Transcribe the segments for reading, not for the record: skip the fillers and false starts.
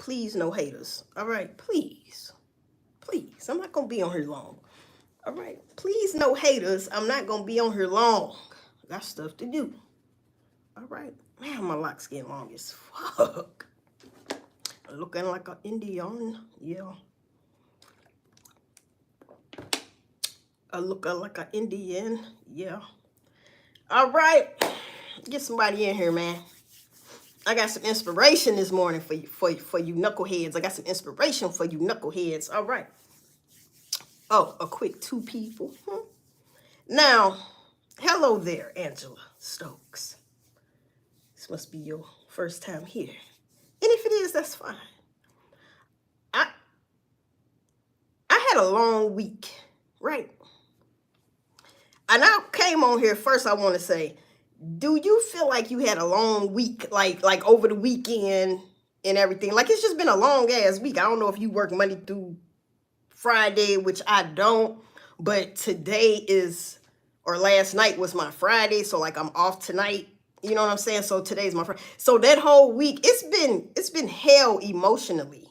please, no haters. All right, please. Please. I'm not going to be on here long. All right, please, no haters. I'm not going to be on here long. I got stuff to do. All right. Man, my locks getting long as fuck. Looking like an Indian. Yeah. Looking like an Indian. Yeah. All right. Get somebody in here, man. I got some inspiration this morning for you knuckleheads. I got some inspiration for you knuckleheads. All right. Oh, a quick 2 people. Now, hello there, Angela Stokes. This must be your first time here. And if it is, that's fine. I had a long week, right? And I came on here first, I want to say, do you feel like you had a long week, like over the weekend and everything? Like, it's just been a long ass week. I don't know if you work Monday through Friday, which I don't, but today is, or last night was my Friday, so like I'm off tonight. You know what I'm saying? So today's my Friday. So that whole week, it's been hell emotionally.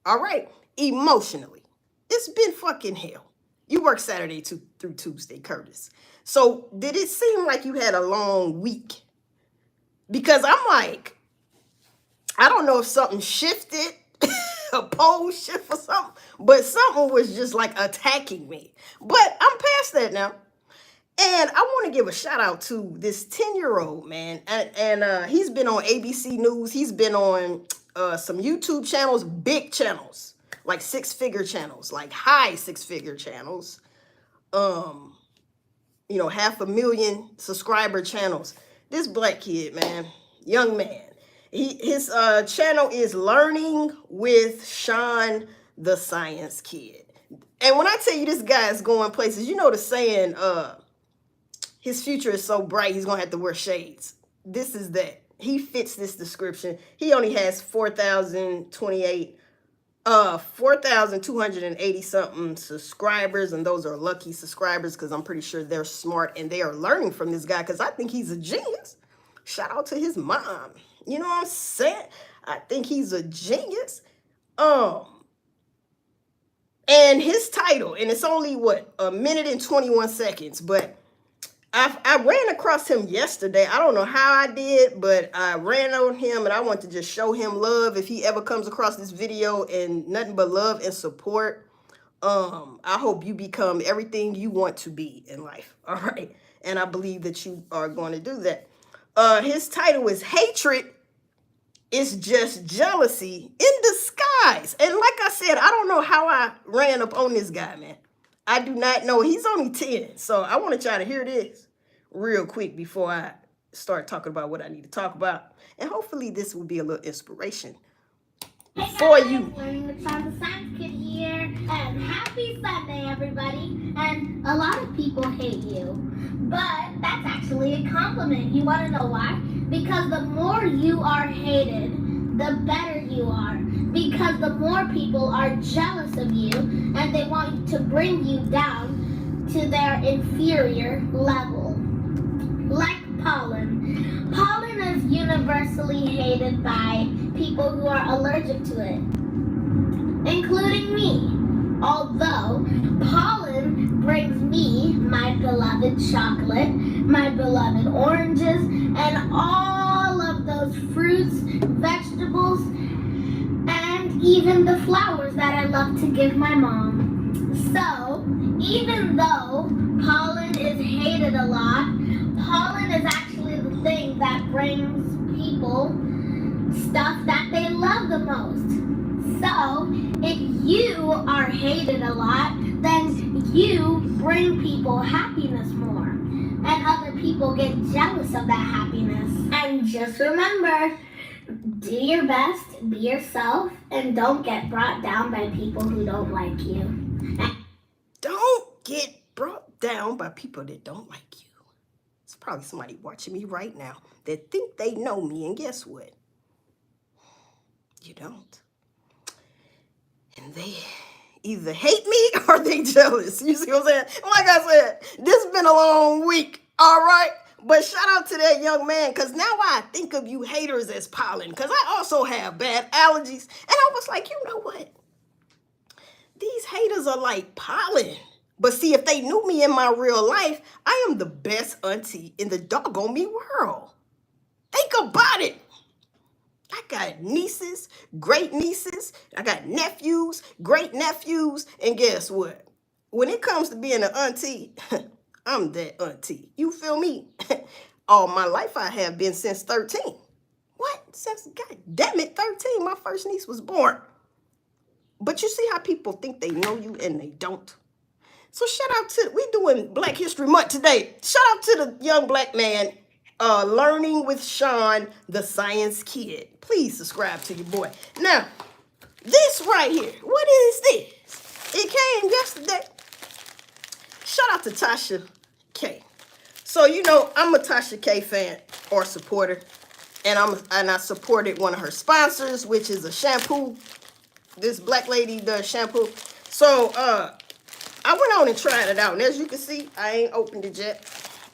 All right, emotionally, it's been fucking hell. You work Saturday through Tuesday, Curtis. So did it seem like you had a long week? Because I'm like, I don't know if something shifted, a pole shift or something, but something was just like attacking me. But I'm past that now. And I want to give a shout out to this 10-year-old man. And he's been on ABC News. He's been on some YouTube channels, big channels, like 6-figure channels, like high 6-figure channels. 500,000 subscriber channels. This black kid, man, young man, his channel is Learning with Sean the Science Kid. And when I tell you this guy is going places, you know the saying, his future is so bright, he's going to have to wear shades. This is that. He fits this description. He only has 4,280 something subscribers, and those are lucky subscribers because I'm pretty sure they're smart and they are learning from this guy because I think he's a genius. Shout out to his mom. You know what I'm saying? I think he's a genius. And his title, and it's only what, 1 minute and 21 seconds, but I ran across him yesterday. I don't know how I did, but I ran on him and I want to just show him love if he ever comes across this video, and nothing but love and support. I hope you become everything you want to be in life. All right. And I believe that you are going to do that. His title is Hatred is Just Jealousy in Disguise. And like I said, I don't know how I ran up on this guy, man. I do not know. He's only 10. So I want to try to hear this real quick before I start talking about what I need to talk about. And hopefully this will be a little inspiration for you. Learning with Sean the Science Kid here. And happy Sunday, everybody. And a lot of people hate you. But that's actually a compliment. You want to know why? Because the more you are hated, the better you are. Because the more people are jealous of you and they want to bring you down to their inferior level. Like pollen. Pollen is universally hated by people who are allergic to it, including me. Although pollen brings me my beloved chocolate, my beloved oranges, and all of those fruits, vegetables, and even the flowers that I love to give my mom. So, even though pollen is hated a lot, pollen is actually the thing that brings people stuff that they love the most. So, if you are hated a lot, then you bring people happiness more. And other people get jealous of that happiness. And just remember, do your best, be yourself, and don't get brought down by people who don't like you. Don't get brought down by people that don't like you. It's probably somebody watching me right now that think they know me, and guess what? You don't. And they either hate me or they jealous. You see what I'm saying? Like I said, this has been a long week, all right? But shout out to that young man, because now I think of you haters as pollen, because I also have bad allergies. And I was like, you know what? These haters are like pollen. But see, if they knew me in my real life, I am the best auntie in the doggone me world. Think about it. I got nieces, great nieces, I got nephews, great nephews, and guess what? When it comes to being an auntie, I'm that auntie. You feel me? All my life I have been since 13. What? Since, God damn it, 13, my first niece was born. But you see how people think they know you and they don't? So shout out to, we doing Black History Month today. Shout out to the young black man, Learning with Sean, the Science Kid. Please subscribe to your boy. Now, this right here, what is this? It came yesterday. Shout out to Tasha K. So, you know, I'm a Tasha K fan or supporter. And I supported one of her sponsors, which is a shampoo. This black lady does shampoo. So, I went on and tried it out. And as you can see, I ain't opened it yet.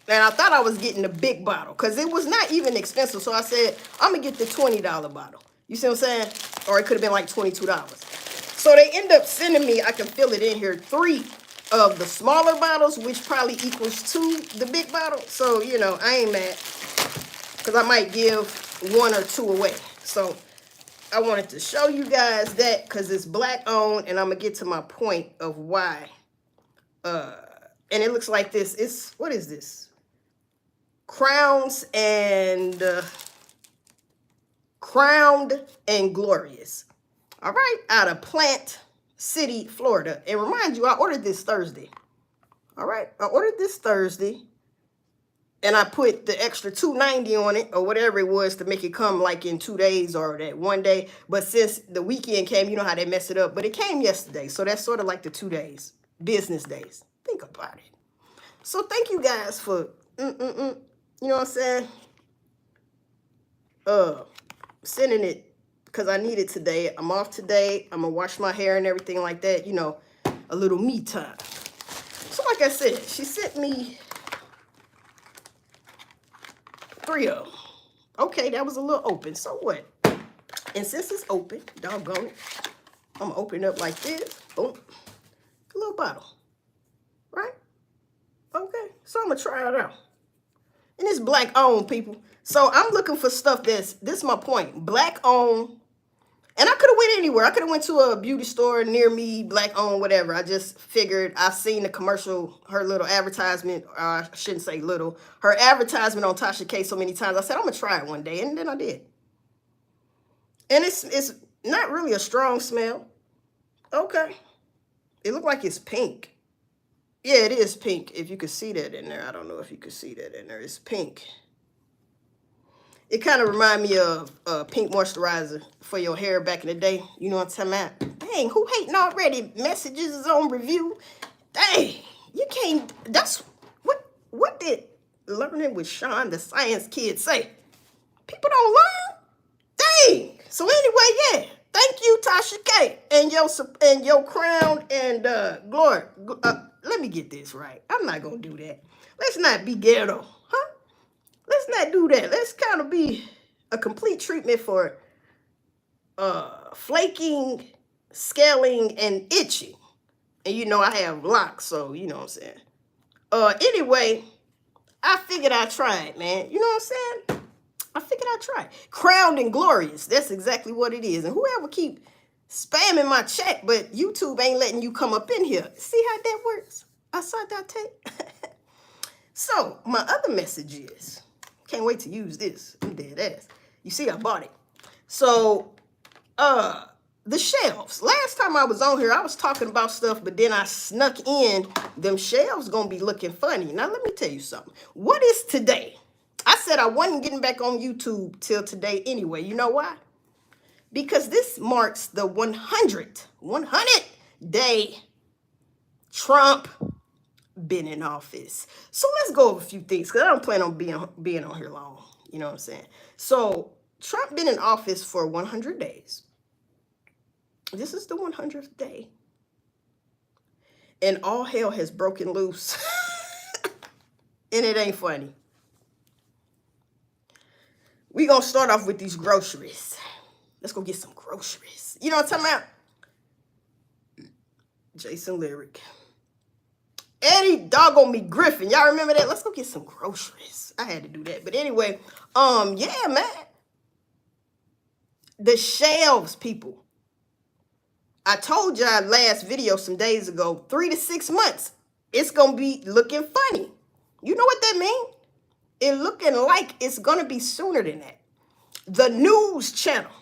And I thought I was getting the big bottle because it was not even expensive. So I said, I'm going to get the $20 bottle. You see what I'm saying? Or it could have been like $22. So they end up sending me, I can feel it in here, 3 of the smaller bottles, which probably equals 2 the big bottle. So, you know, I ain't mad because I might give 1 or 2 away. So I wanted to show you guys that because it's black owned, and I'm going to get to my point of why. And it looks like this. It's, what is this? Crowned and Glorious. All right, out of Plant City, Florida. And remind you, I ordered this Thursday. All right, I ordered this Thursday. And I put the extra $2.90 on it or whatever it was to make it come like in 2 days or that 1 day. But since the weekend came, you know how they mess it up. But it came yesterday. So that's sort of like the 2 days, business days. Think about it. So thank you guys for, you know what I'm saying? Sending it because I need it today. I'm off today. I'm going to wash my hair and everything like that. You know, a little me time. So like I said, she sent me 3 of them. Okay, that was a little open. So what? And since it's open, doggone it, I'm going to open it up like this. Boom. A little bottle. Right? Okay. So I'm going to try it out. And it's black owned, people. So I'm looking for stuff this is my point. Black owned. And I could have went anywhere. I could have went to a beauty store near me, black owned, whatever. I just figured I've seen the commercial, her little advertisement. I shouldn't say little. Her advertisement on Tasha K so many times. I said, I'm going to try it one day. And then I did. And it's not really a strong smell. Okay. It looked like it's pink. Yeah, it is pink. If you could see that in there. I don't know if you could see that in there. It's pink. It kind of reminds me of pink moisturizer for your hair back in the day. You know what I'm talking about? Dang, who hating already? Messages is on review. Dang, you can't. That's what did Learning with Sean, the Science Kid, say? People don't learn? Dang. So anyway, yeah. Thank you, Tasha K. And your crown and glory. Let me get this right. I'm not going to do that. Let's not be ghetto. Huh? Let's not do that. Let's kind of be a complete treatment for flaking, scaling, and itching. And you know I have locks, so you know what I'm saying. Anyway, I figured I'd try it, man. You know what I'm saying? I figured I'd try it. Crowned and Glorious. That's exactly what it is. And whoever keep spamming my chat, but YouTube ain't letting you come up in here. See how that works? I saw that tape. So, my other message is, can't wait to use this. I'm dead ass. You see, I bought it. So, the shelves. Last time I was on here, I was talking about stuff, but then I snuck in them shelves gonna be looking funny. Now, let me tell you something. What is today? I said I wasn't getting back on YouTube till today anyway. You know why? Because this marks the 100 day Trump been in office. So let's go over a few things because I don't plan on being on here long. You know what I'm saying? So Trump been in office for 100 days. This is the 100th day. And all hell has broken loose. And it ain't funny. We gonna start off with these groceries. Let's go get some groceries. You know what I'm talking about? Jason Lyric. Eddie doggone me Griffin. Y'all remember that? Let's go get some groceries. I had to do that. But anyway, yeah, man. The shelves, people. I told y'all last video some days ago, 3 to 6 months, it's gonna be looking funny. You know what that means? It looking like it's gonna be sooner than that. The news channel.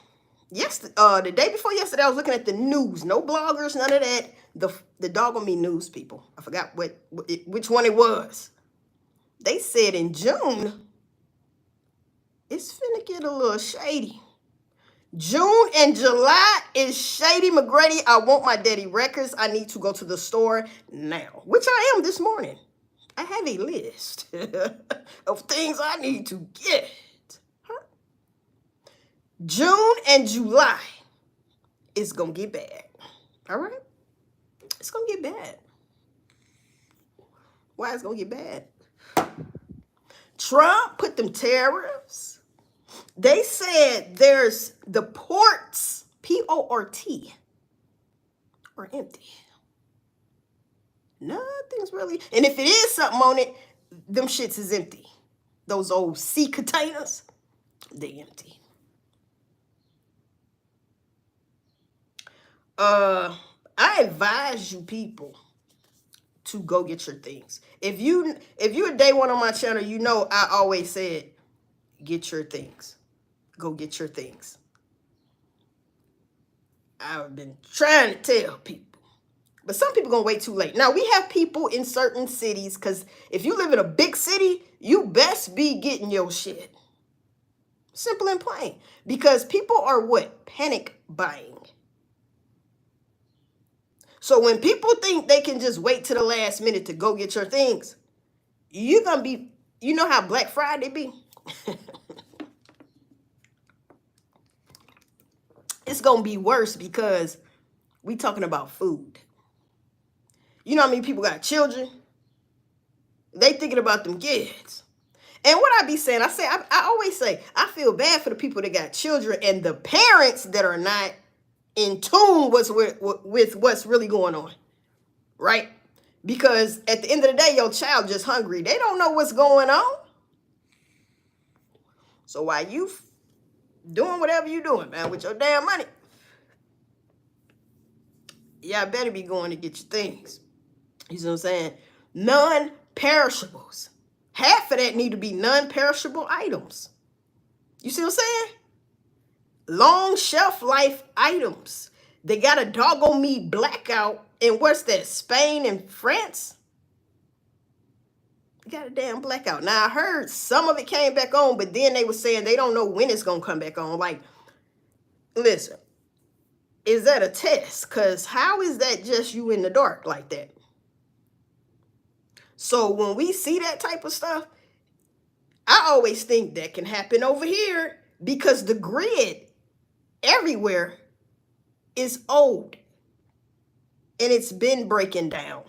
Yes, the day before yesterday, I was looking at the news. No bloggers, none of that. The doggone me news people. I forgot which one it was. They said in June, it's finna get a little shady. June and July is shady. McGrady, I want my daddy records. I need to go to the store now, which I am this morning. I have a list of things I need to get. June and July is going to get bad. All right? It's going to get bad. Why is it going to get bad? Trump put them tariffs. They said there's the ports, P-O-R-T, are empty. Nothing's really. And if it is something on it, them shits is empty. Those old sea containers, they empty. I advise you people to go get your things. If you're a day one on my channel, you know I always said, get your things. Go get your things. I've been trying to tell people. But some people gonna wait too late. Now, we have people in certain cities, because if you live in a big city, you best be getting your shit. Simple and plain. Because people are what? Panic buying. So when people think they can just wait to the last minute to go get your things, you're gonna be, you know how Black Friday be? It's gonna be worse because we talking about food. You know how many people got children? They thinking about them kids. And what I be saying, I always say, I feel bad for the people that got children and the parents that are not in tune with what's really going on, right? Because at the end of the day, your child just hungry. They don't know what's going on. So while you doing whatever you doing, man, with your damn money, y'all better be going to get your things. You see what I'm saying? Non-perishables. Half of that need to be non-perishable items. You see what I'm saying? Long shelf life items. They got a doggone me blackout in what's that? Spain and France? They got a damn blackout. Now I heard some of it came back on, but then they were saying they don't know when it's gonna come back on. Like, listen, is that a test? Because how is that just you in the dark like that? So when we see that type of stuff, I always think that can happen over here because the grid everywhere is old and it's been breaking down.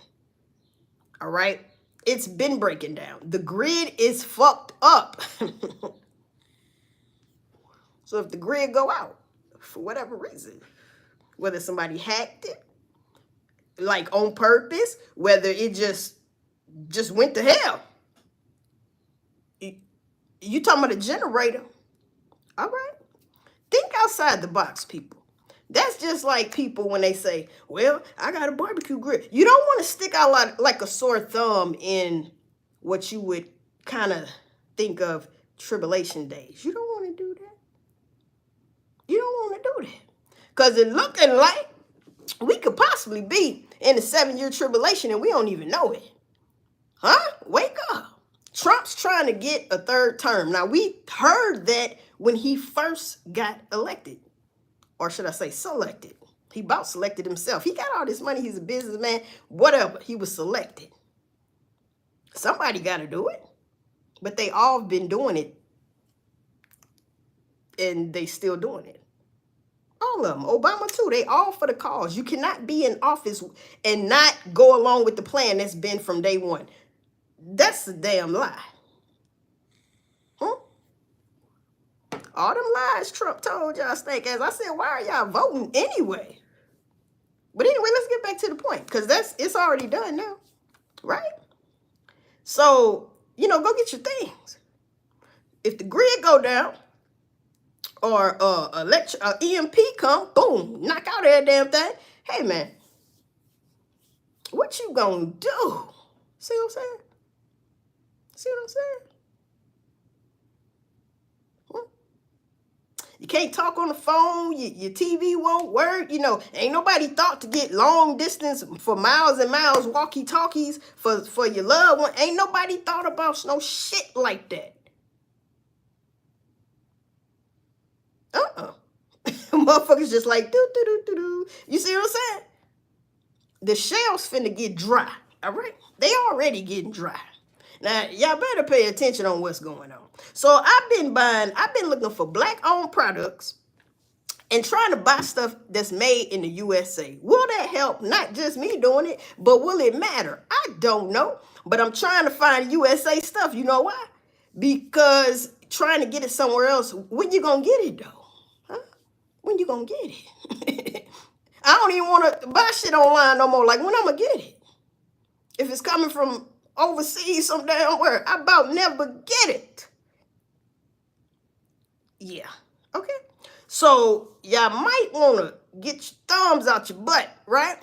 All right? It's been breaking down. The grid is fucked up. So if the grid go out for whatever reason, whether somebody hacked it, like on purpose, whether it just went to hell. You talking about a generator. All right. Think outside the box, people. That's just like people when they say, well, I got a barbecue grill. You don't want to stick out like a sore thumb in what you would kind of think of tribulation days. You don't want to do that. You don't want to do that. Because it looking like we could possibly be in a 7-year tribulation and we don't even know it. Huh? Wake up. Trump's trying to get a third term. Now, we heard that when he first got elected. Or should I say selected. He about selected himself. He got all this money. He's a businessman. Whatever. He was selected. Somebody got to do it. But they all been doing it. And they still doing it. All of them. Obama too. They all for the cause. You cannot be in office and not go along with the plan that's been from day one. That's a damn lie. Huh? All them lies Trump told y'all stank ass. I said, why are y'all voting anyway? But anyway, let's get back to the point, because it's already done now, right? So, go get your things. If the grid go down or EMP come, boom, knock out that damn thing. Hey, man, what you gonna do? See what I'm saying? See what I'm saying? You can't talk on the phone. Your TV won't work. Ain't nobody thought to get long distance for miles and miles walkie-talkies for your loved one. Ain't nobody thought about no shit like that. Motherfuckers just like do. You see what I'm saying? The shell's finna get dry. All right? They already getting dry. Now, y'all better pay attention on what's going on. So I've been looking for black-owned products and trying to buy stuff that's made in the USA. Will that help? Not just me doing it, but will it matter? I don't know. But I'm trying to find USA stuff. You know why? Because trying to get it somewhere else, when you gonna get it, though? Huh? When you gonna get it? I don't even want to buy shit online no more. Like, when I'm gonna get it? If it's coming from overseas some damn where, I about never get it. Yeah. Okay. So y'all might want to get your thumbs out your butt, right?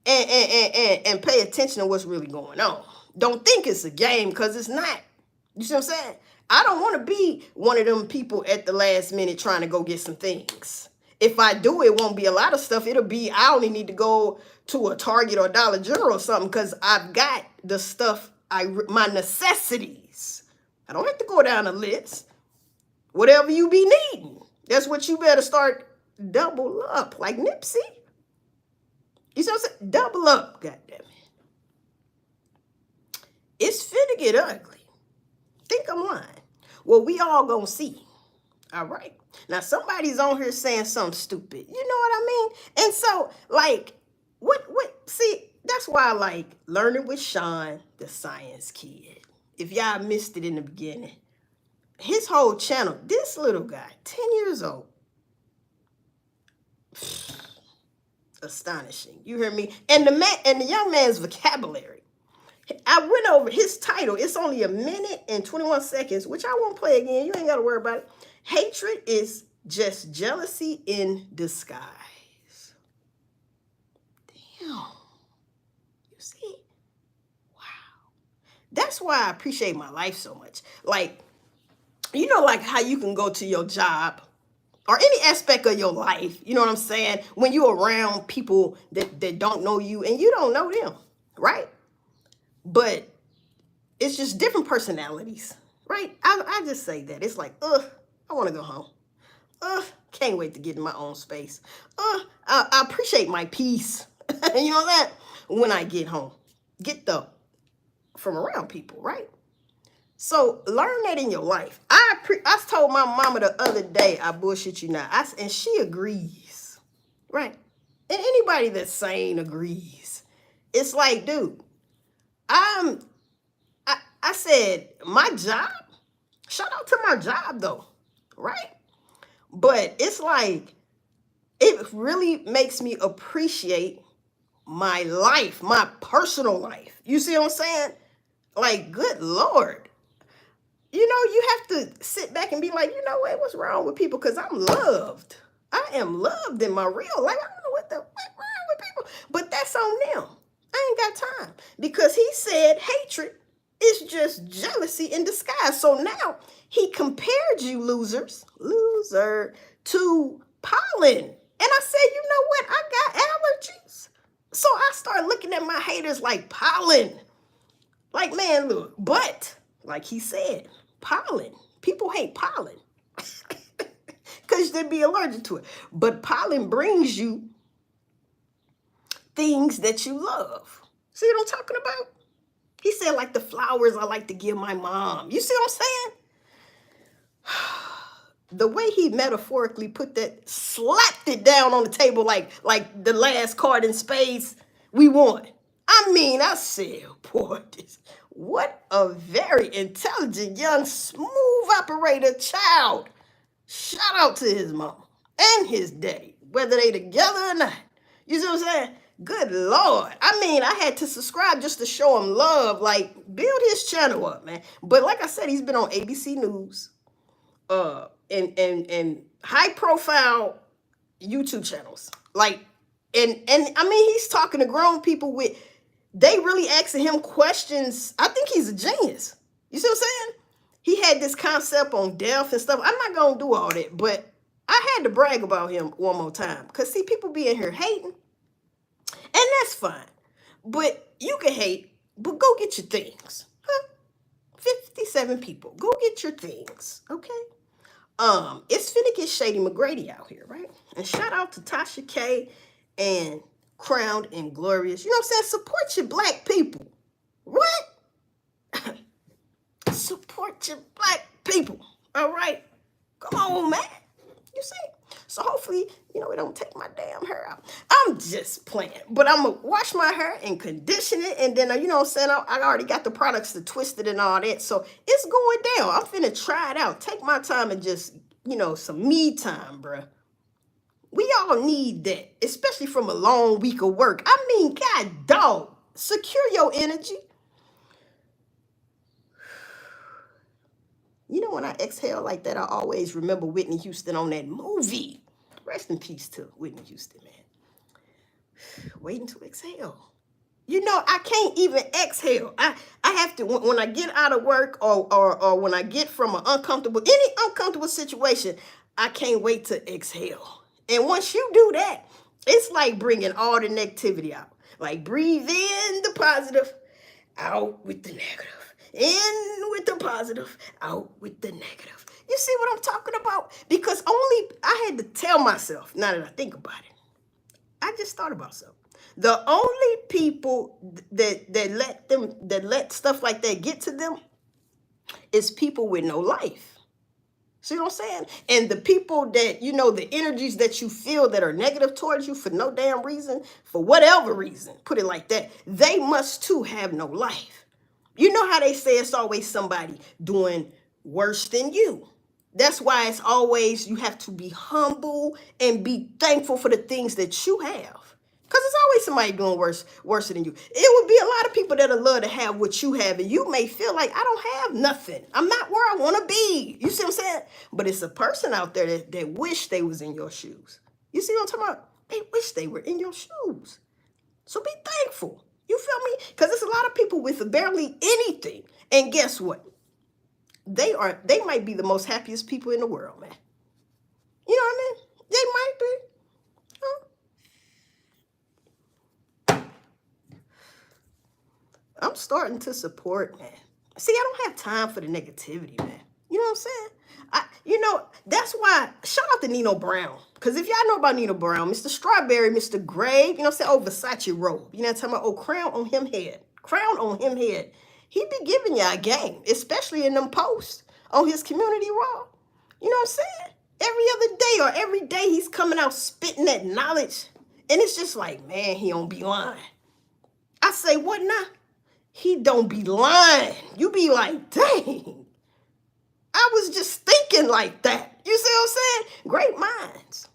And pay attention to what's really going on. Don't think it's a game, because it's not. You see what I'm saying? I don't want to be one of them people at the last minute trying to go get some things. If I do, it won't be a lot of stuff. It'll be, I only need to go to a Target or Dollar General or something, because I've got the stuff, my necessities. I don't have to go down a list. Whatever you be needing, that's what you better start double up, like Nipsey. You see what I'm saying? Double up, goddamn it. It's finna get ugly. Think I'm lying. Well, we all gonna see. All right. Now, somebody's on here saying something stupid. You know what I mean? And so, like, see, that's why I like Learning with Sean, the science kid. If y'all missed it in the beginning. His whole channel, this little guy, 10 years old. Astonishing. You hear me? And the young man's vocabulary. I went over his title. It's only 1 minute and 21 seconds, which I won't play again. You ain't got to worry about it. Hatred is just jealousy in disguise. Damn. You see? Wow. That's why I appreciate my life so much. Like, like how you can go to your job or any aspect of your life, you know what I'm saying? When you're around people that don't know you and you don't know them, right? But it's just different personalities, right? I just say that. It's like, I want to go home. Can't wait to get in my own space. I appreciate my peace, you know that? When I get home. From around people, right? So learn that in your life. I told my mama the other day, I bullshit you not. And she agrees, right? And anybody that's sane agrees. It's like, dude, I said my job. Shout out to my job though, right? But it's like it really makes me appreciate my life, my personal life. You see what I'm saying? Like, good Lord. You have to sit back and be like, you know what, what's wrong with people? Because I'm loved. I am loved in my real life. I don't know what's wrong with people. But that's on them. I ain't got time. Because he said hatred is just jealousy in disguise. So now he compared you loser, to pollen. And I said, you know what? I got allergies. So I started looking at my haters like pollen. Like, man, look. But, like he said, pollen. People hate pollen. Because they'd be allergic to it. But pollen brings you things that you love. See what I'm talking about? He said, like the flowers I like to give my mom. You see what I'm saying? The way he metaphorically put that, slapped it down on the table like the last card in spades we won. I mean, I said, boy, what a very intelligent, young, smooth operator child. Shout out to his mama and his daddy, whether they together or not. You see what I'm saying? Good Lord. I mean, I had to subscribe just to show him love, like build his channel up, man. But like I said, he's been on ABC News, and high profile YouTube channels. Like, and I mean, he's talking to grown people with, they really asking him questions. I think he's a genius. You see what I'm saying? He had this concept on death and stuff. I'm not gonna do all that, but I had to brag about him one more time. Cause see, people be in here hating, and that's fine. But you can hate, but go get your things. Huh? 57 people. Go get your things. Okay. It's finna get Shady McGrady out here, right? And shout out to Tasha K and Crowned and Glorious. You know what I'm saying? Support your black people. What? Support your black people. All right. Come on, man. You see? So hopefully, you know, it don't take my damn hair out. I'm just playing. But I'm going to wash my hair and condition it. And then, you know what I'm saying? I already got the products to twist it and all that. So it's going down. I'm finna try it out. Take my time and just, you know, some me time, bruh. We all need that, especially from a long week of work. I mean, God dog, secure your energy. You know, when I exhale like that, I always remember Whitney Houston on that movie. Rest in peace to Whitney Houston, man. Waiting to exhale. You know, I can't even exhale. I have to, when I get out of work or when I get from any uncomfortable situation, I can't wait to exhale. And once you do that, it's like bringing all the negativity out. Like breathe in the positive, out with the negative. In with the positive, out with the negative. You see what I'm talking about? Because I had to tell myself, now that I think about it, I just thought about something. The only people that let stuff like that get to them is people with no life. See what I'm saying? And the people that, you know, the energies that you feel that are negative towards you for no damn reason, for whatever reason, put it like that, they must too have no life. You know how they say it's always somebody doing worse than you. That's why it's always, you have to be humble and be thankful for the things that you have. Because it's always somebody doing worse than you. It would be a lot of people that'll love to have what you have, and you may feel like, I don't have nothing. I'm not where I want to be. You see what I'm saying? But it's a person out there that wish they was in your shoes. You see what I'm talking about? They wish they were in your shoes. So be thankful. You feel me? Because there's a lot of people with barely anything. And guess what? They might be the most happiest people in the world, man. You know what I mean? They might be. I'm starting to support, man. See, I don't have time for the negativity, man. You know what I'm saying? That's why, shout out to Nino Brown. Because if y'all know about Nino Brown, Mr. Strawberry, Mr. Grave, you know what I'm saying? Oh, Versace robe. You know what I'm talking about? Oh, crown on him head. Crown on him head. He be giving y'all a game, especially in them posts on his community raw. You know what I'm saying? Every other day or every day he's coming out spitting that knowledge. And it's just like, man, he don't be lying. I say, what now? He don't be lying. You be like, dang, I was just thinking like that. You see what I'm saying? Great minds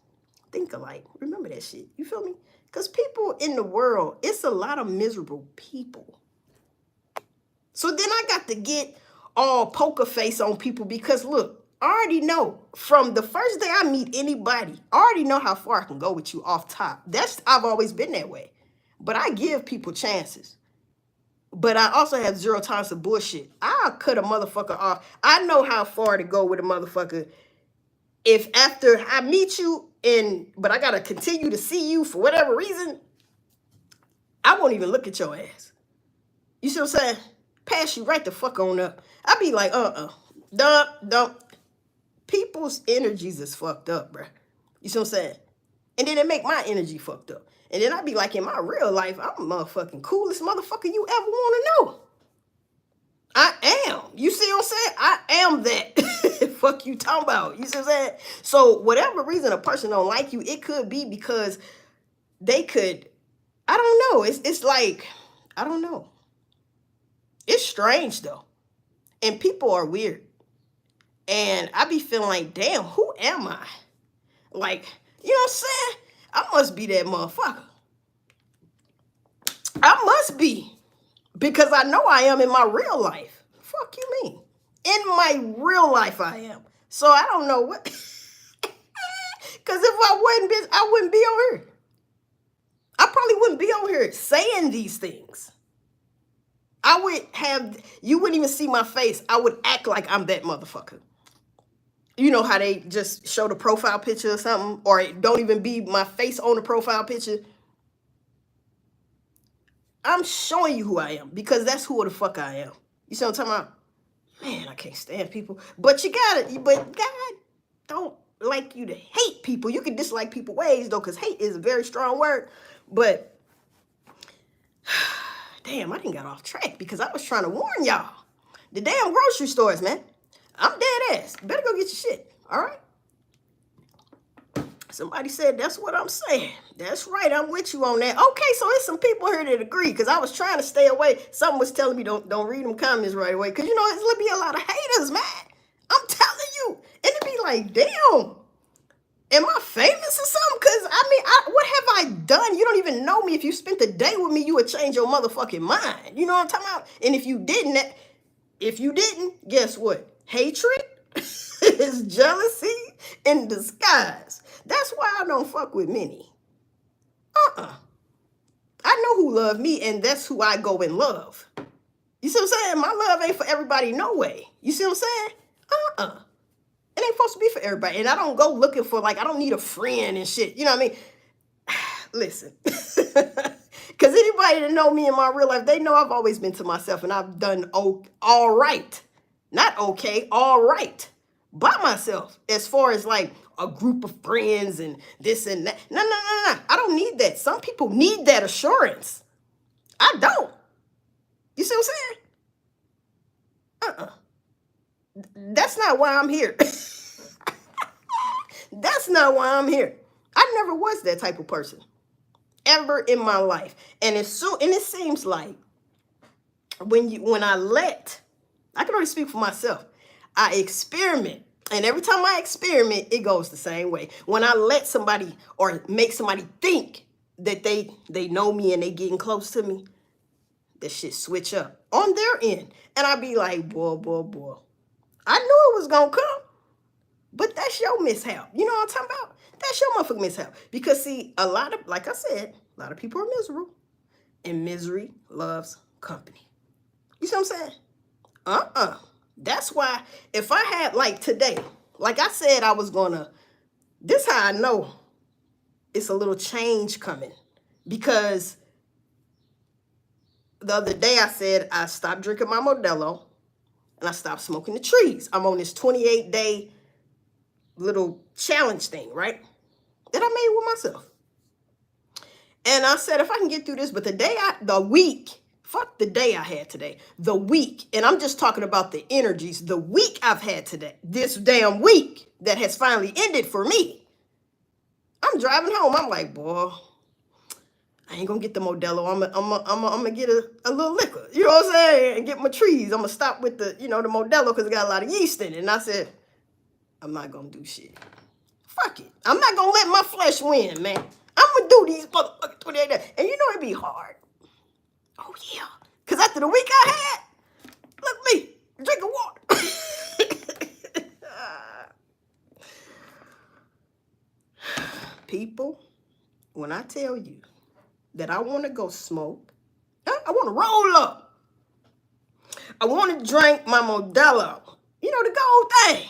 think alike. Remember that shit. You feel me? Because people in the world, it's a lot of miserable people. So then I got to get all poker face on people because look, I already know from the first day I meet anybody, I already know how far I can go with you off top. I've always been that way. But I give people chances. But I also have zero tolerance for bullshit. I'll cut a motherfucker off. I know how far to go with a motherfucker. If after I meet you but I gotta continue to see you for whatever reason, I won't even look at your ass. You see what I'm saying? Pass you right the fuck on up. I be like, don't. People's energies is fucked up, bruh. You see what I'm saying? And then it make my energy fucked up. And then I be like, in my real life, I'm the motherfucking coolest motherfucker you ever want to know. I am. You see what I'm saying? I am that. Fuck you talking about. You see what I'm saying? So whatever reason a person don't like you, it could be because they could, I don't know. It's like, I don't know. It's strange though. And people are weird. And I be feeling like, damn, who am I? Like, you know what I'm saying? I must be that motherfucker. I must be. Because I know I am in my real life. Fuck you mean? In my real life I am. So I don't know what. Because if I wouldn't be on here. I probably wouldn't be on here saying these things. You wouldn't even see my face. I would act like I'm that motherfucker. You know how they just show the profile picture or something, or it don't even be my face on the profile picture. I'm showing you who I am because that's who the fuck I am. You see what I'm talking about? Man, I can't stand people. But but God don't like you to hate people. You can dislike people ways though, because hate is a very strong word. But damn, I didn't got off track because I was trying to warn y'all. The damn grocery stores, man. I'm dead ass. Better go get your shit. All right? Somebody said that's what I'm saying. That's right. I'm with you on that. Okay, so there's some people here that agree because I was trying to stay away. Something was telling me don't read them comments right away because, it's going to be a lot of haters, man. I'm telling you. And it be like, damn, am I famous or something? Because, what have I done? You don't even know me. If you spent the day with me, you would change your motherfucking mind. You know what I'm talking about? And if you didn't, guess what? Hatred is jealousy in disguise. That's why I don't fuck with many. I know who love me, and that's who I go and love. You see what I'm saying? My love ain't for everybody, no way. You see what I'm saying? It ain't supposed to be for everybody. And I don't go looking for, I don't need a friend and shit. You know what I mean? Listen. Because anybody that know me in my real life, they know I've always been to myself, and I've done all right. Not okay, all right. By myself, as far as a group of friends and this and that. No. I don't need that. Some people need that assurance. I don't. You see what I'm saying? That's not why I'm here. That's not why I'm here. I never was that type of person. Ever in my life. And it seems like when I can only speak for myself. I experiment. And every time I experiment, it goes the same way. When I let somebody or make somebody think that they know me and they getting close to me, that shit switch up on their end. And I be like, boy. I knew it was going to come. But that's your mishap. You know what I'm talking about? That's your motherfucking mishap. Because see, like I said, a lot of people are miserable. And misery loves company. You see what I'm saying? That's why if I had today, like I said I was gonna, this how I know it's a little change coming. Because the other day I said I stopped drinking my Modelo and I stopped smoking the trees. I'm on this 28-day little challenge thing, right? That I made with myself. And I said, if I can get through this, but the week, fuck the day I had today, the week, and I'm just talking about the energies, the week I've had today, this damn week that has finally ended for me. I'm driving home. I'm like, boy, I ain't gonna get the Modelo. I'm gonna get a little liquor. You know what I'm saying? And get my trees. I'm gonna stop with the Modelo because it got a lot of yeast in it. And I said, I'm not gonna do shit. Fuck it. I'm not gonna let my flesh win, man. I'm gonna do these motherfucking 28 days. And it'd be hard. Oh yeah. Cause after the week I had, look at me, drinking water. People, when I tell you that I want to go smoke, I want to roll up. I want to drink my Modelo. The gold thing.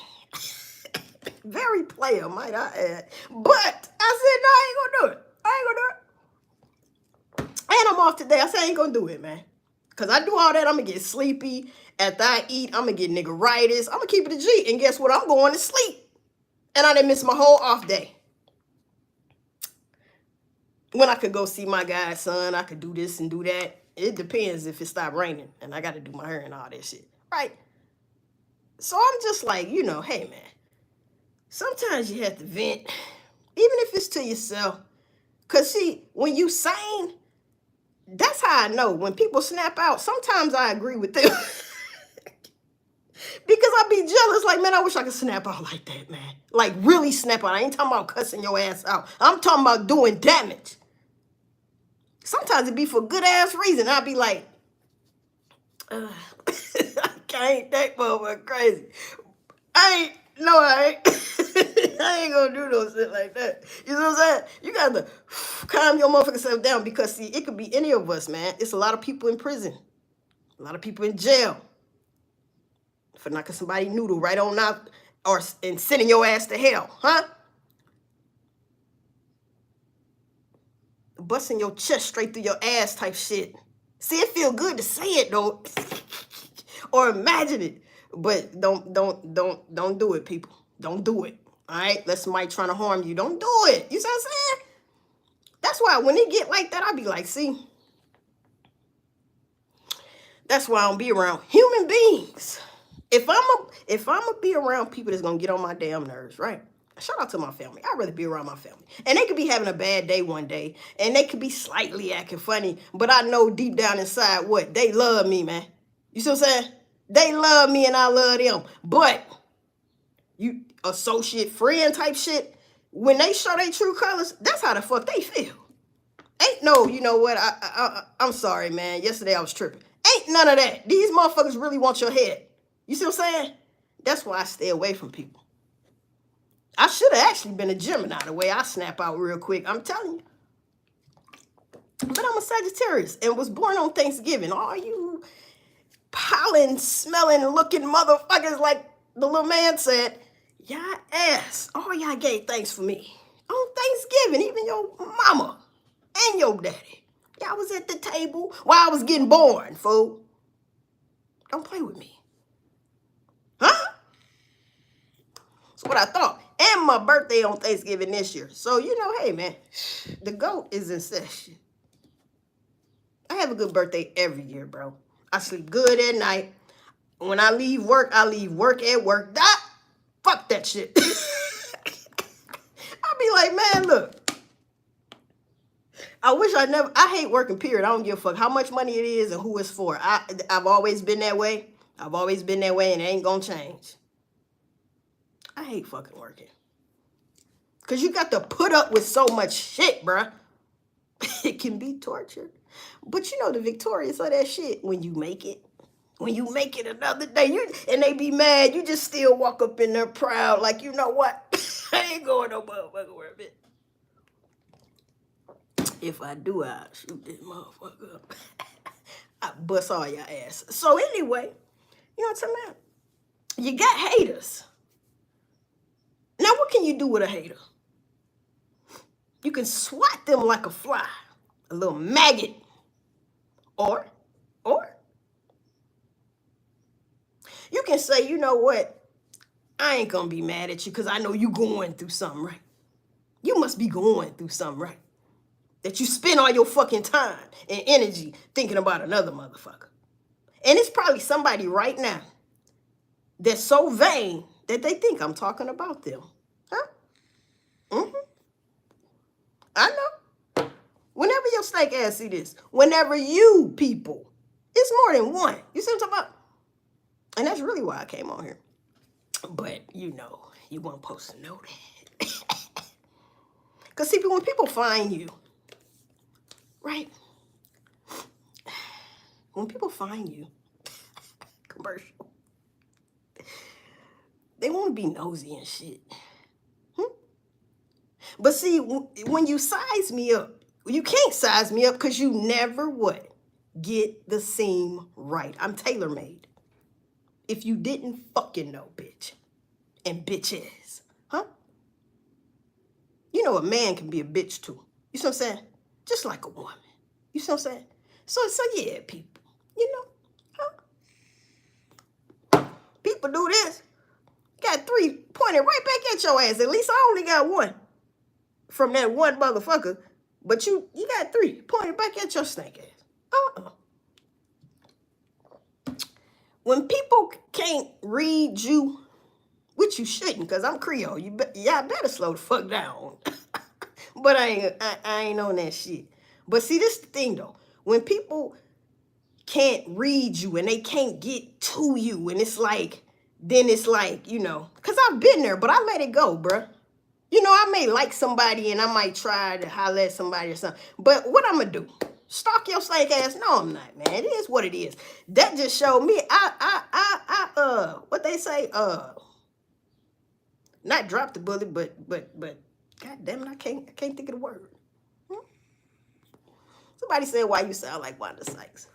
Very player, might I add. But I said, no, I ain't gonna do it. And I'm off today. I said, I ain't gonna do it, man. Because I do all that, I'm gonna get sleepy. After I eat, I'm gonna get niggeritis. I'm gonna keep it a G. And guess what? I'm going to sleep. And I didn't miss my whole off day. When I could go see my guy's son, I could do this and do that. It depends if it stopped raining. And I got to do my hair and all that shit. Right? So I'm just like, hey, man. Sometimes you have to vent, even if it's to yourself. Because, see, when you sane, that's how I know. When people snap out, sometimes I agree with them. Because I be jealous, like, man, I wish I could snap out like that, man. Like, really snap out. I ain't talking about cussing your ass out. I'm talking about doing damage. Sometimes it be for good ass reason. I'll be like, I can't, that motherfucker crazy. I ain't I ain't gonna do no shit like that. You know what I'm saying? You gotta calm your motherfucking self down, because see, it could be any of us, man. It's a lot of people in prison, a lot of people in jail for knocking somebody noodle right on out and sending your ass to hell, huh? Busting your chest straight through your ass type shit. See, it feel good to say it though, or imagine it, but don't do it, people. Don't do it. All right, let somebody trying to harm you. Don't do it. You see what I'm saying? That's why when it get like that, I be like, see, that's why I don't be around human beings. If I'm be around people that's gonna get on my damn nerves, right? Shout out to my family. I'd rather be around my family. And they could be having a bad day one day, and they could be slightly acting funny, but I know deep down inside what? They love me, man. You see what I'm saying? They love me and I love them. But you associate friend type shit, when they show their true colors, that's how the fuck they feel. Ain't no, you know what? I'm sorry, man. Yesterday I was tripping. Ain't none of that. These motherfuckers really want your head. You see what I'm saying? That's why I stay away from people. I should have actually been a Gemini, the way I snap out real quick. I'm telling you. But I'm a Sagittarius and was born on Thanksgiving. All you pollen smelling looking motherfuckers, like the little man said, y'all ass. All y'all gave thanks for me. On Thanksgiving, even your mama and your daddy. Y'all was at the table while I was getting born, fool. Don't play with me. Huh? That's what I thought. And my birthday on Thanksgiving this year. So, you know, hey, man, the GOAT is in session. I have a good birthday every year, bro. I sleep good at night. When I leave work at work. Fuck that shit. I be like, man, look. I hate working, period. I don't give a fuck how much money it is and who it's for. I've always been that way. And it ain't gonna change. I hate fucking working. Because you got to put up with so much shit, bruh. It can be torture. But you know the victorious of that shit, when you make it. When you make it another day, and they be mad, you just still walk up in there proud, like, you know what? I ain't going no motherfucker where a bit. If I do, I'll shoot this motherfucker up. I bust all your ass. So anyway, you know what I'm talking about? You got haters. Now, what can you do with a hater? You can swat them like a fly, a little maggot. Or, you can say, you know what? I ain't gonna be mad at you because I know you going through something, right? You must be going through something, right? That you spend all your fucking time and energy thinking about another motherfucker. And it's probably somebody right now that's so vain that they think I'm talking about them. Huh? Mm-hmm. I know. Whenever your snake ass see this, whenever you people, it's more than one. You see what I'm talking about? And that's really why I came on here. But, you know, you weren't supposed to know that. Because, see, when people find you, right? When people find you, commercial, they want to be nosy and shit. But see, when you size me up, you can't size me up because you never what? Get the seam right. I'm tailor-made. If you didn't fucking know, bitch. And bitches. Huh? You know a man can be a bitch too. You see what I'm saying? Just like a woman. You see what I'm saying? So yeah, people. You know? Huh? People do this. Got three pointed right back at your ass. At least I only got one. From that one motherfucker. But you got three pointed back at your snake ass. When people can't read you, which you shouldn't, because I'm Creole, y'all better slow the fuck down. But I ain't on that shit. But see, this is the thing though. When people can't read you and they can't get to you, and it's like then it's like, because I've been there, but I let it go, bruh. I may like somebody and I might try to holler at somebody or something. But what I'm going to do? Stalk your stank ass? No, I'm not, man. It is what it is. That just showed me, what they say, not drop the bullet, but, God damn it, I can't think of the word. Somebody said, why you sound like Wanda Sykes?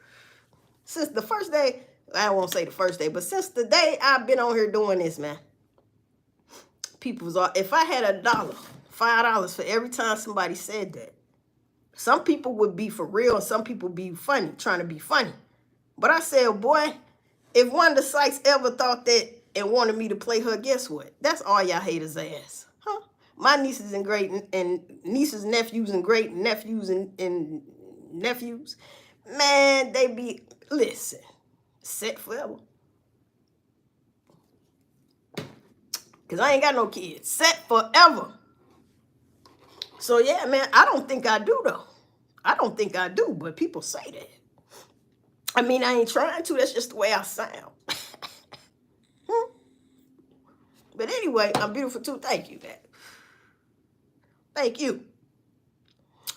Since the first day, I won't say the first day, but since the day I've been on here doing this, man, people was all, if I had $5 for every time somebody said that, some people would be for real and some people be funny, trying to be funny. But I said, boy, if Wanda Sykes ever thought that and wanted me to play her, guess what? That's all y'all haters ass. Huh? My nieces and great and nieces, nephews and great nephews and nephews, man, they be, listen, set forever. Because I ain't got no kids. Set forever. So, yeah, man, I don't think I do, though. I don't think I do, but people say that. I mean, I ain't trying to. That's just the way I sound. But anyway, I'm beautiful, too. Thank you, Dad. Thank you.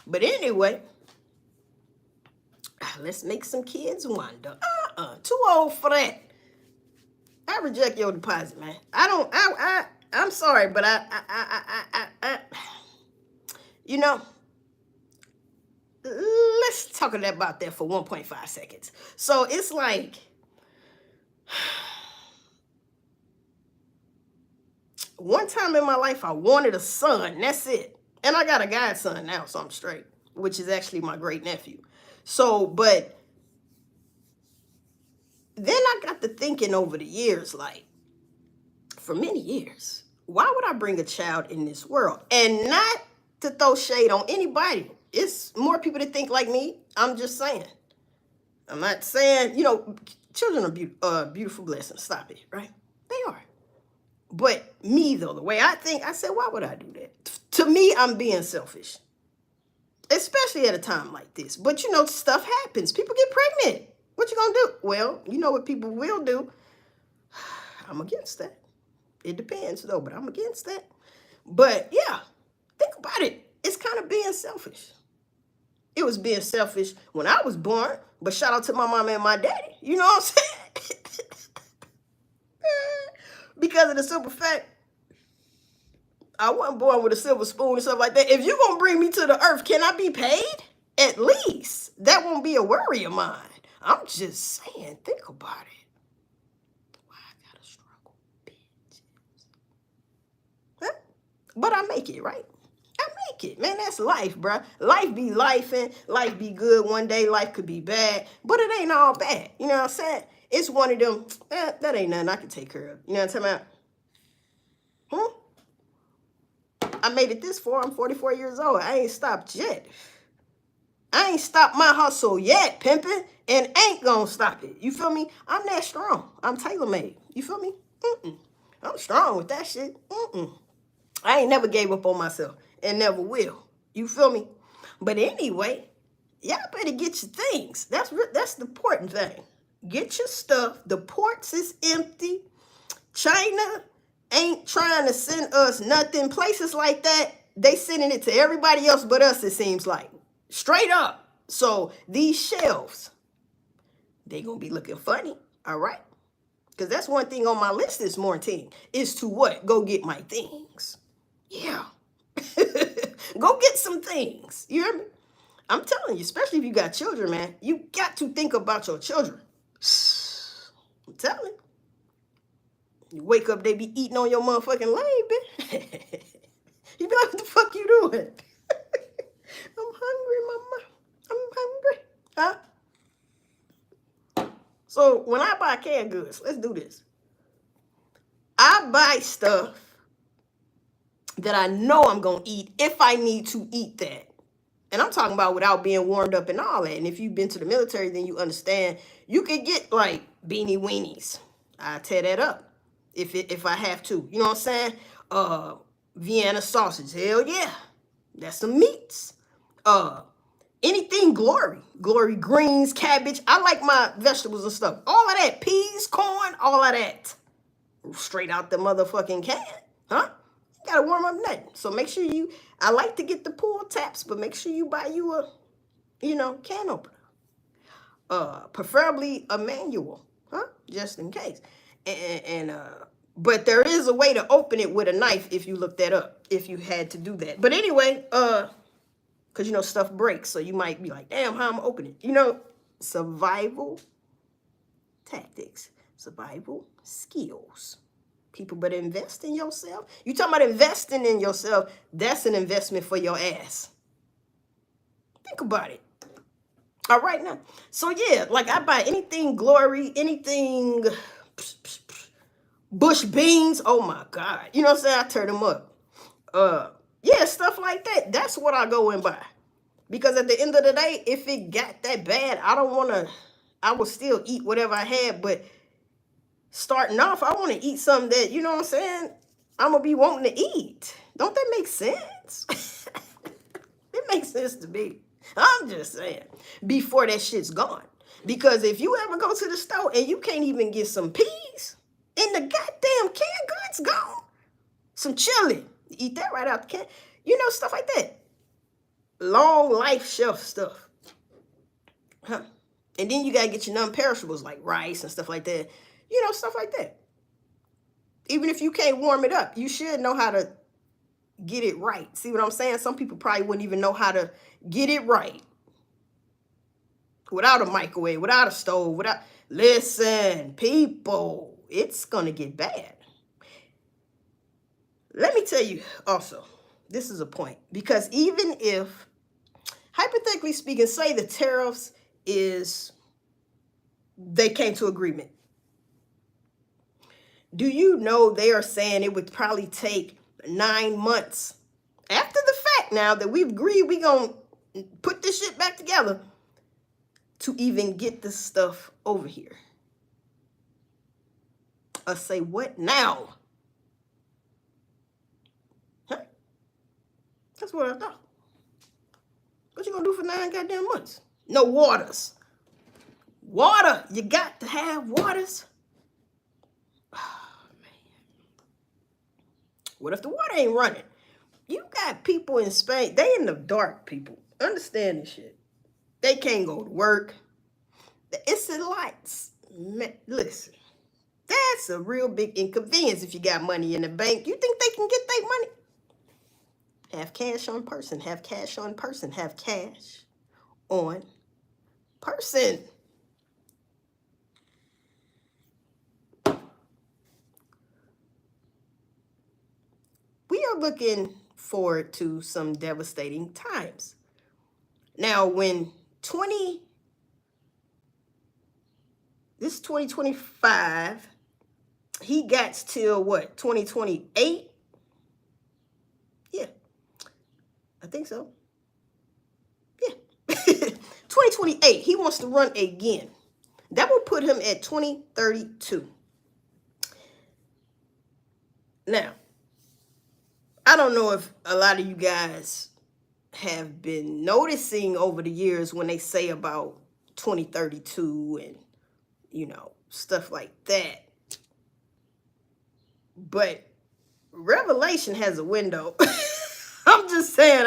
But anyway, let's make some kids wonder. Too old for that. I reject your deposit, man. I'm sorry, but let's talk about that for 1.5 seconds. So it's like, one time in my life, I wanted a son. That's it. And I got a godson now, so I'm straight, which is actually my great nephew. So, but then I got to thinking over the years, like, for many years, why would I bring a child in this world? And not to throw shade on anybody. It's more people that think like me. I'm just saying. I'm not saying, children are beautiful blessings. Stop it, right? They are. But me, though, the way I think, I said, why would I do that? To me, I'm being selfish. Especially at a time like this. But, stuff happens. People get pregnant. What you gonna do? Well, you know what people will do. I'm against that. It depends, though, but I'm against that. But, yeah, think about it. It's kind of being selfish. It was being selfish when I was born, but shout out to my mama and my daddy. You know what I'm saying? Because of the simple fact, I wasn't born with a silver spoon and stuff like that. If you're going to bring me to the earth, can I be paid? At least. That won't be a worry of mine. I'm just saying, think about it. Why I gotta struggle, bitches? Huh? But I make it, right? I make it. Man, that's life, bruh. Life be lifing. Life be good one day. Life could be bad. But it ain't all bad. You know what I'm saying? It's one of them, that ain't nothing I can take care of. You know what I'm talking about? I made it this far. I'm 44 years old. I ain't stopped yet. I ain't stopped my hustle yet, pimping, and ain't gonna stop it. You feel me? I'm that strong. I'm tailor-made. You feel me? I'm strong with that shit. I ain't never gave up on myself and never will. You feel me? But anyway, y'all better get your things. That's the important thing. Get your stuff. The ports is empty. China ain't trying to send us nothing. Places like that, they sending it to everybody else but us, it seems like. Straight up. So these shelves, they gonna be looking funny, all right? Because that's one thing on my list this morning is to what? Go get my things. Yeah. Go get some things. You hear me? I'm telling you, especially if you got children, man, you got to think about your children. I'm telling you. You wake up, they be eating on your motherfucking leg, bitch. You be like, what the fuck you doing? I'm hungry, mama. I'm hungry. Huh? So when I buy canned goods, let's do this. I buy stuff that I know I'm going to eat if I need to eat that. And I'm talking about without being warmed up and all that. And if you've been to the military, then you understand you could get like beanie weenies. I tear that up if I have to. You know what I'm saying? Vienna sausage. Hell yeah. That's some meats. Anything glory greens, cabbage. I like my vegetables and stuff. All of that, peas, corn, all of that. straight out the motherfucking can, huh? You gotta warm up nothing. So make sure I like to get the pull taps, but make sure you buy you a, can opener. Preferably a manual, huh? Just in case. But there is a way to open it with a knife if you look that up, if you had to do that. But anyway, because stuff breaks, so you might be like, damn, how I'm opening it? Survival tactics, survival skills. People better invest in yourself. You talking about investing in yourself, that's an investment for your ass. Think about it. All right now. So yeah, like I buy anything glory, anything bush beans. Oh my God. You know what I'm saying? I turn them up. Yeah, stuff like that. That's what I go and buy. Because at the end of the day, if it got that bad, I will still eat whatever I had, but starting off, I want to eat something that, you know what I'm saying, I'm going to be wanting to eat. Don't that make sense? It makes sense to me. I'm just saying, before that shit's gone. Because if you ever go to the store and you can't even get some peas and the goddamn canned goods gone, some chili, eat that right out the can, stuff like that. Long life shelf stuff. Huh. And then you got to get your non-perishables like rice and stuff like that. Stuff like that. Even if you can't warm it up, you should know how to get it right. See what I'm saying? Some people probably wouldn't even know how to get it right. Without a microwave, without a stove, listen, people, it's going to get bad. Let me tell you also, this is a point. Because even if, hypothetically speaking, say the tariffs they came to agreement. Do you know they are saying it would probably take 9 months after the fact now that we've agreed we're going to put this shit back together to even get this stuff over here? Say what now? Huh? That's what I thought. What you going to do for 9 goddamn months? No waters. Water. You got to have waters. What if the water ain't running? You got people in Spain, they in the dark, people. Understand this shit. They can't go to work. It's the lights. Listen, that's a real big inconvenience if you got money in the bank. You think they can get their money? Have cash on person, have cash on person, have cash on person. We are looking forward to some devastating times. Now, when 2025, he got till what, 2028? Yeah, I think so. Yeah, 2028, he wants to run again. That will put him at 2032. Now, I don't know if a lot of you guys have been noticing over the years when they say about 2032 and, stuff like that. But Revelation has a window. I'm just saying,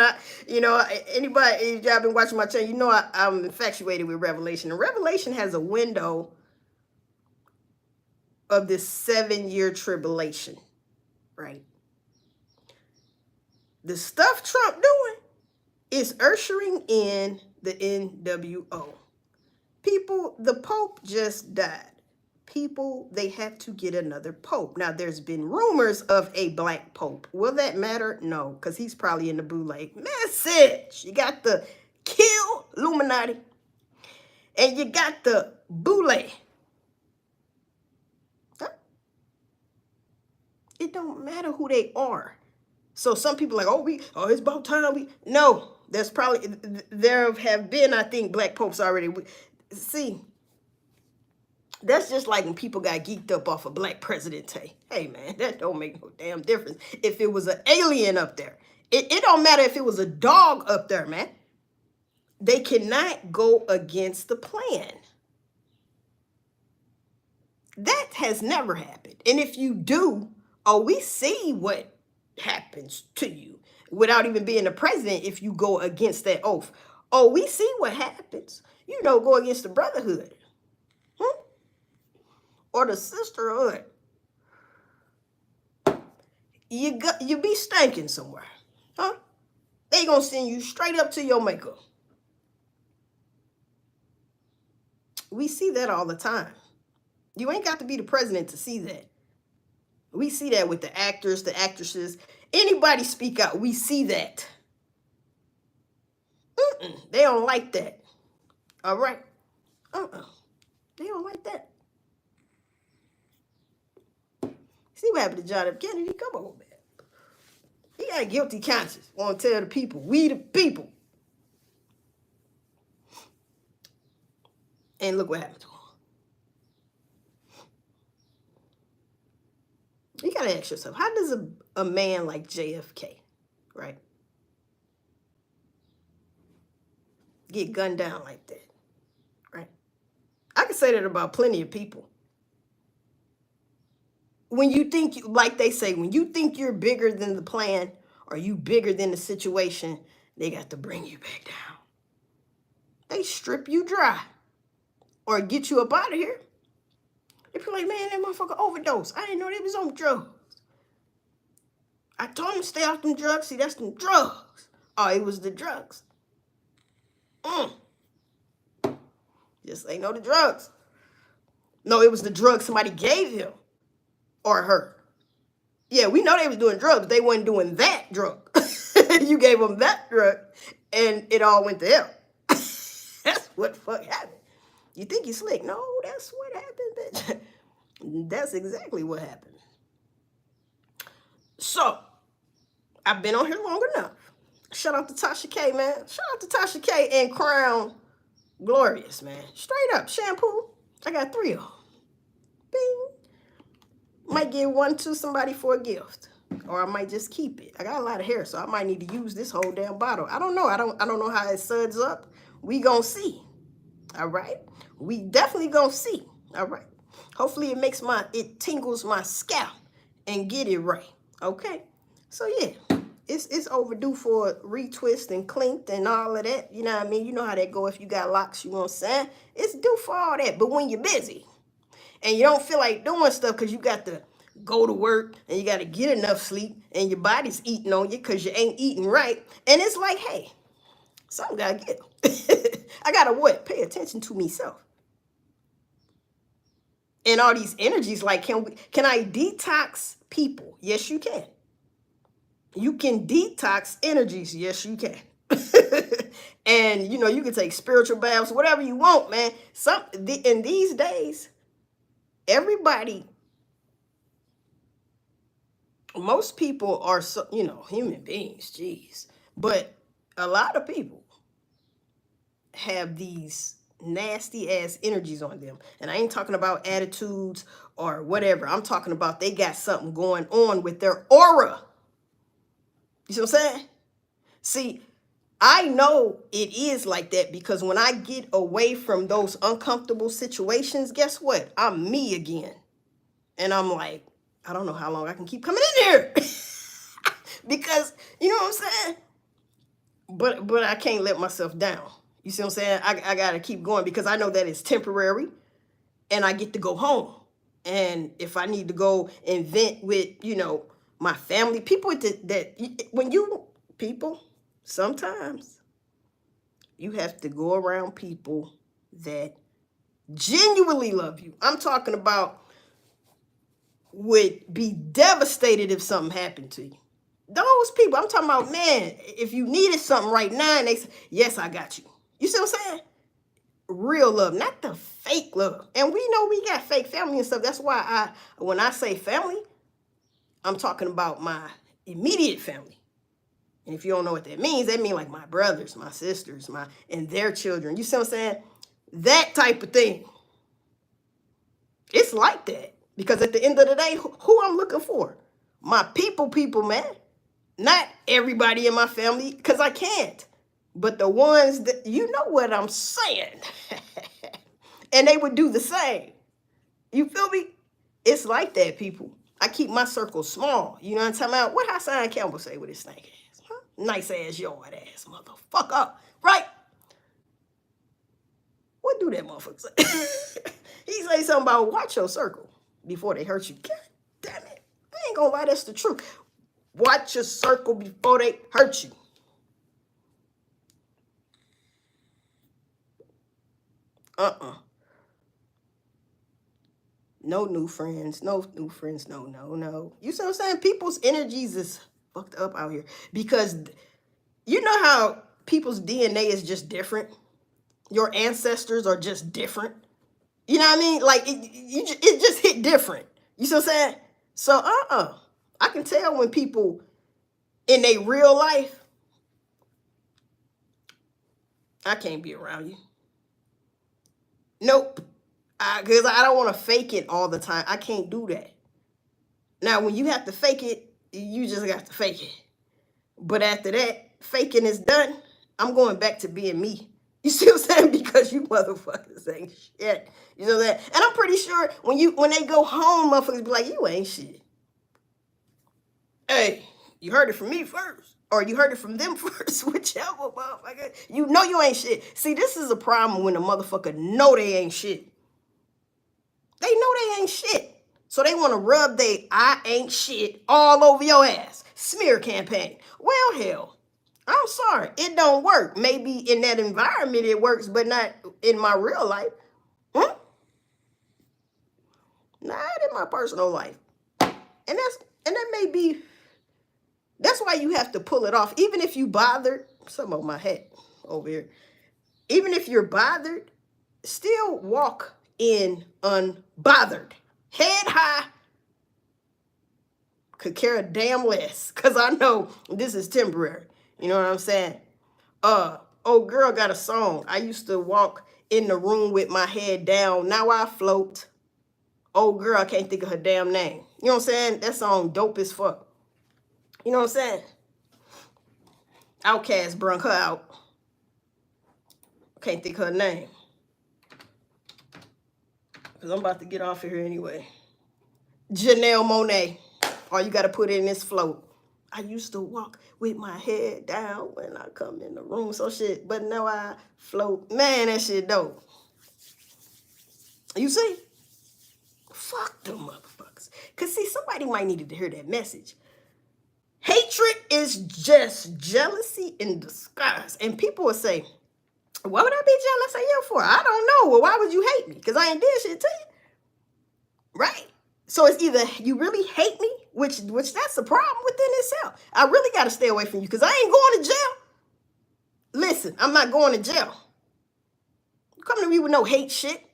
anybody, if y'all been watching my channel, I'm infatuated with Revelation. And Revelation has a window of this 7-year tribulation, right? The stuff Trump doing is ushering in the NWO. People, the Pope just died. People, they have to get another Pope. Now, there's been rumors of a black Pope. Will that matter? No, because he's probably in the boule. Message! You got the kill Illuminati, and you got the boule. Huh? It don't matter who they are. So some people are like, it's about time no, there have been, I think, black popes already. See, that's just like when people got geeked up off of Black Presidente. Hey, man, that don't make no damn difference. If it was an alien up there, it don't matter if it was a dog up there, man. They cannot go against the plan. That has never happened. And if you do, oh, we see what happens to you without even being the president if you go against that oath. Oh, we see what happens. Go against the brotherhood. Or the sisterhood. You be stinking somewhere. Huh? They gonna send you straight up to your maker. We see that all the time. You ain't got to be the president to see that. We see that with the actors, the actresses. Anybody speak out, we see that. They don't like that. All right? They don't like that. See what happened to John F. Kennedy? Come on, man. He got a guilty conscience. Want to tell the people, we the people. And look what happened to him. You got to ask yourself, how does a man like JFK, right, get gunned down like that, right? I can say that about plenty of people. When you think, like they say, when you think you're bigger than the plan or you bigger than the situation, they got to bring you back down. They strip you dry or get you up out of here. They be like, man, that motherfucker overdosed. I didn't know they was on drugs. I told him to stay off them drugs. See, that's them drugs. Oh, it was the drugs. Just ain't know the drugs. No, it was the drugs somebody gave him or her. Yeah, we know they was doing drugs. They wasn't doing that drug. You gave them that drug, and it all went to hell. That's what the fuck happened. You think you slick? No, that's what happened, bitch. That's exactly what happened. So, I've been on here long enough. Shout out to Tasha K, man. Shout out to Tasha K and Crown Glorious, man. Straight up, shampoo. I got 3 of them. Bing. Might give one to somebody for a gift. Or I might just keep it. I got a lot of hair, so I might need to use this whole damn bottle. I don't know. I don't know how it suds up. We gonna see. All right? We definitely gonna see. All right? Hopefully it tingles my scalp and get it right. Okay? So yeah, it's overdue for a retwist and clinked and all of that. You know what I mean? You know how that go if you got locks, you know what I'm saying? It's due for all that. But when you're busy and you don't feel like doing stuff because you got to go to work and you got to get enough sleep and your body's eating on you because you ain't eating right. And it's like, hey, something got to get. I got to what? Pay attention to myself. And all these energies, like, can I detox people? Yes, you can. You can detox energies. Yes, you can. And, you can take spiritual baths, whatever you want, man. In these days, everybody, most people are, human beings, geez. But a lot of people have these nasty ass energies on them. And I ain't talking about attitudes or whatever. I'm talking about they got something going on with their aura. You see what I'm saying? See, I know it is like that because when I get away from those uncomfortable situations, guess what? I'm me again. And I'm like, I don't know how long I can keep coming in here. Because, you know what I'm saying? But I can't let myself down. You see what I'm saying? I got to keep going because I know that it's temporary and I get to go home. And if I need to go and vent with, my family, sometimes you have to go around people that genuinely love you. I'm talking about would be devastated if something happened to you. Those people, I'm talking about, man, if you needed something right now and they say, yes, I got you. You see what I'm saying? Real love, not the fake love. And we know we got fake family and stuff. That's why when I say family, I'm talking about my immediate family. And if you don't know what that means like my brothers, my sisters, and their children. You see what I'm saying? That type of thing. It's like that. Because at the end of the day, who I'm looking for? My people, man. Not everybody in my family, because I can't. But the ones that, you know what I'm saying. And they would do the same. You feel me? It's like that, people. I keep my circle small. You know what I'm talking about? What Hassan Campbell say with his snake ass? Huh? Nice ass yard ass motherfucker. Right? What do that motherfucker say? He say something about watch your circle before they hurt you. God damn it. I ain't gonna lie, that's the truth. Watch your circle before they hurt you. No new friends. No new friends. No, no, no. You see what I'm saying? People's energies is fucked up out here. Because you know how people's DNA is just different? Your ancestors are just different. You know what I mean? Like, it just hit different. You see what I'm saying? So, I can tell when people in their real life, I can't be around you. Nope. Because I don't want to fake it all the time. I can't do that. Now, when you have to fake it, you just got to fake it. But after that, faking is done, I'm going back to being me. You see what I'm saying? Because you motherfuckers ain't shit. You know that? And I'm pretty sure when they go home, motherfuckers be like, you ain't shit. Hey, you heard it from me first. Or you heard it from them first. Whichever, motherfucker. You know you ain't shit. See, this is a problem when a motherfucker know they ain't shit. They know they ain't shit. So they want to rub they I ain't shit all over your ass. Smear campaign. Well, hell, I'm sorry. It don't work. Maybe in that environment it works, but not in my real life. Not in my personal life. And that may be, that's why you have to pull it off. Even if you bothered, some of my head over here. Even if you're bothered, still walk in unbothered. Head high. Could care a damn less. Because I know this is temporary. You know what I'm saying? Oh, girl got a song. I used to walk in the room with my head down. Now I float. Oh, girl, I can't think of her damn name. You know what I'm saying? That song dope as fuck. You know what I'm saying? Outkast brung her out. Can't think of her name. Because I'm about to get off of here anyway. Janelle Monáe. All you got to put in is float. I used to walk with my head down when I come in the room. So shit. But now I float. Man, that shit dope. You see? Fuck them motherfuckers. Because see, somebody might need to hear that message. Hatred is just jealousy in disguise. And people will say, what would I be jealous of you for? I don't know. Well, why would you hate me? Because I ain't did shit to you. Right? So it's either you really hate me, which that's a problem within itself. I really got to stay away from you because I ain't going to jail. Listen, I'm not going to jail. You come to me with no hate shit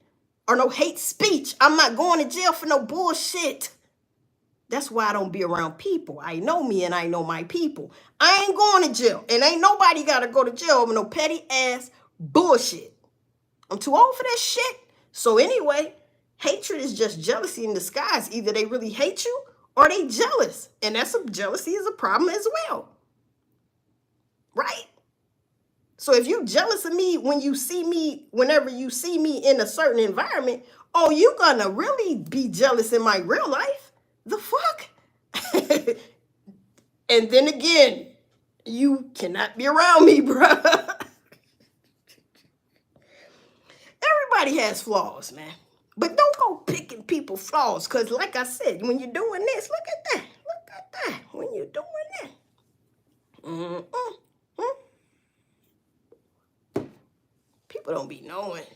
or no hate speech. I'm not going to jail for no bullshit. That's why I don't be around people. I know me and I know my people. I ain't going to jail. And ain't nobody got to go to jail over no petty ass bullshit. I'm too old for that shit. So anyway, hatred is just jealousy in disguise. Either they really hate you or they jealous. And jealousy is a problem as well. Right? So if you jealous of me whenever you see me in a certain environment, oh, you gonna really be jealous in my real life? The fuck? And then again, you cannot be around me, bro. Everybody has flaws, man. But don't go picking people's flaws. Because like I said, when you're doing this, look at that. Look at that. When you're doing that. People don't be knowing.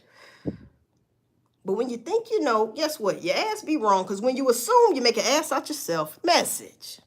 But when you think you know, guess what? Your ass be wrong. Because when you assume, you make an ass out yourself. Message.